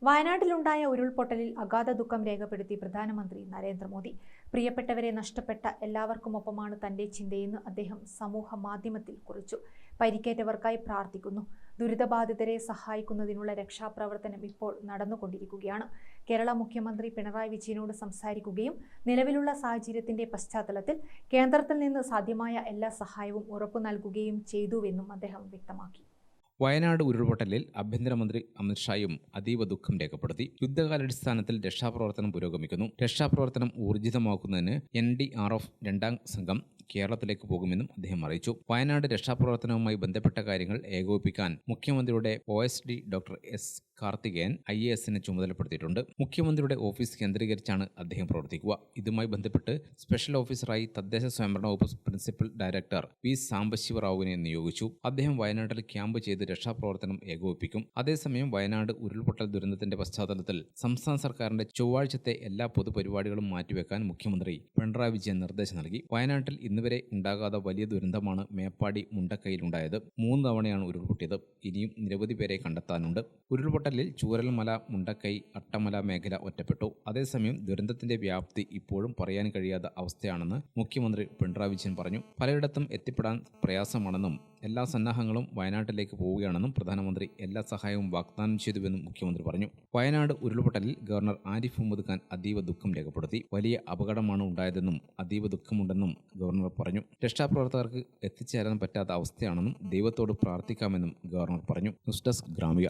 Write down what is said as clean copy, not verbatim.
വയനാട്ടിലുണ്ടായ ഉരുൾപൊട്ടലിൽ അഗാധ ദുഃഖം രേഖപ്പെടുത്തി പ്രധാനമന്ത്രി നരേന്ദ്രമോദി. പ്രിയപ്പെട്ടവരെ നഷ്ടപ്പെട്ട എല്ലാവർക്കുമൊപ്പമാണ് തന്റെ ചിന്തയെന്ന് അദ്ദേഹം സമൂഹ മാധ്യമത്തിൽ കുറിച്ചു. പരിക്കേറ്റവർക്കായി പ്രാർത്ഥിക്കുന്നു. ദുരിതബാധിതരെ സഹായിക്കുന്നതിനുള്ള രക്ഷാപ്രവർത്തനം ഇപ്പോൾ നടന്നുകൊണ്ടിരിക്കുകയാണ്. കേരള മുഖ്യമന്ത്രി പിണറായി വിജയനോട് സംസാരിക്കുകയും നിലവിലുള്ള സാഹചര്യത്തിന്റെ പശ്ചാത്തലത്തിൽ കേന്ദ്രത്തിൽ നിന്ന് സാധ്യമായ എല്ലാ സഹായവും ഉറപ്പു നൽകുകയും ചെയ്തുവെന്നും അദ്ദേഹം വ്യക്തമാക്കി. വയനാട് ഉരുൾപൊട്ടലിൽ ആഭ്യന്തരമന്ത്രി അമിത്ഷായും അതീവ ദുഃഖം രേഖപ്പെടുത്തി. യുദ്ധകാലാടിസ്ഥാനത്തിൽ രക്ഷാപ്രവർത്തനം പുരോഗമിക്കുന്നു. രക്ഷാപ്രവർത്തനം ഊർജിതമാക്കുന്നതിന് NDRF രണ്ടാം സംഘം കേരളത്തിലേക്ക് പോകുമെന്നും അദ്ദേഹം അറിയിച്ചു. വയനാട് രക്ഷാപ്രവർത്തനവുമായി ബന്ധപ്പെട്ട കാര്യങ്ങൾ ഏകോപിപ്പിക്കാൻ മുഖ്യമന്ത്രിയുടെ OSD ഡോക്ടർ S കാർത്തികേയൻ IASനെ ചുമതലപ്പെടുത്തിയിട്ടുണ്ട്. മുഖ്യമന്ത്രിയുടെ ഓഫീസ് കേന്ദ്രീകരിച്ചാണ് അദ്ദേഹം പ്രവർത്തിക്കുക. ഇതുമായി ബന്ധപ്പെട്ട് സ്പെഷ്യൽ ഓഫീസറായി തദ്ദേശ സ്വയംഭരണ വകുപ്പ് പ്രിൻസിപ്പൽ ഡയറക്ടർ P സാംബശിവറാവുവിനെ നിയോഗിച്ചു. അദ്ദേഹം വയനാട്ടിൽ ക്യാമ്പ് ചെയ്ത് രക്ഷാപ്രവർത്തനം ഏകോപിപ്പിക്കും. അതേസമയം വയനാട് ഉരുൾപൊട്ടൽ ദുരന്തത്തിന്റെ പശ്ചാത്തലത്തിൽ സംസ്ഥാന സർക്കാരിന്റെ ചൊവ്വാഴ്ചത്തെ എല്ലാ പൊതുപരിപാടികളും മാറ്റിവെക്കാൻ മുഖ്യമന്ത്രി പിണറായി വിജയൻ നിർദ്ദേശം നൽകി. വയനാട്ടിൽ ഇന്നുവരെ ഉണ്ടാകാത്ത വലിയ ദുരന്തമാണ് മേപ്പാടി മുണ്ടക്കൈയിലുണ്ടായത്. 3 തവണയാണ് ഉരുൾപൊട്ടിയത്. ഇനിയും നിരവധി പേരെ കണ്ടെത്താനുണ്ട്. ഉരുൾപൊട്ടലിൽ ചൂരൽമല, മുണ്ടക്കൈ, അട്ടമല മേഖല ഒറ്റപ്പെട്ടു. അതേസമയം ദുരന്തത്തിന്റെ വ്യാപ്തി ഇപ്പോഴും പറയാൻ കഴിയാത്ത അവസ്ഥയാണെന്ന് മുഖ്യമന്ത്രി പിണറായി വിജയൻ പറഞ്ഞു. പലയിടത്തും എത്തിപ്പെടാൻ പ്രയാസമാണെന്നും എല്ലാ സന്നാഹങ്ങളും വയനാട്ടിലേക്ക് പോവുകയാണെന്നും പ്രധാനമന്ത്രി എല്ലാ സഹായവും വാഗ്ദാനം ചെയ്തുവെന്നും മുഖ്യമന്ത്രി പറഞ്ഞു. വയനാട് ഉരുൾപൊട്ടലിൽ ഗവർണർ ആരിഫ് മുഹമ്മദ് ഖാൻ അതീവ ദുഃഖം രേഖപ്പെടുത്തി. വലിയ അപകടമാണ് ഉണ്ടായതെന്നും അതീവ ദുഃഖമുണ്ടെന്നും ഗവർണർ പറഞ്ഞു. രക്ഷാപ്രവർത്തകർക്ക് എത്തിച്ചേരാൻ പറ്റാത്ത അവസ്ഥയാണെന്നും ദൈവത്തോട് പ്രാർത്ഥിക്കാമെന്നും ഗവർണർ പറഞ്ഞു. News desk Gramika.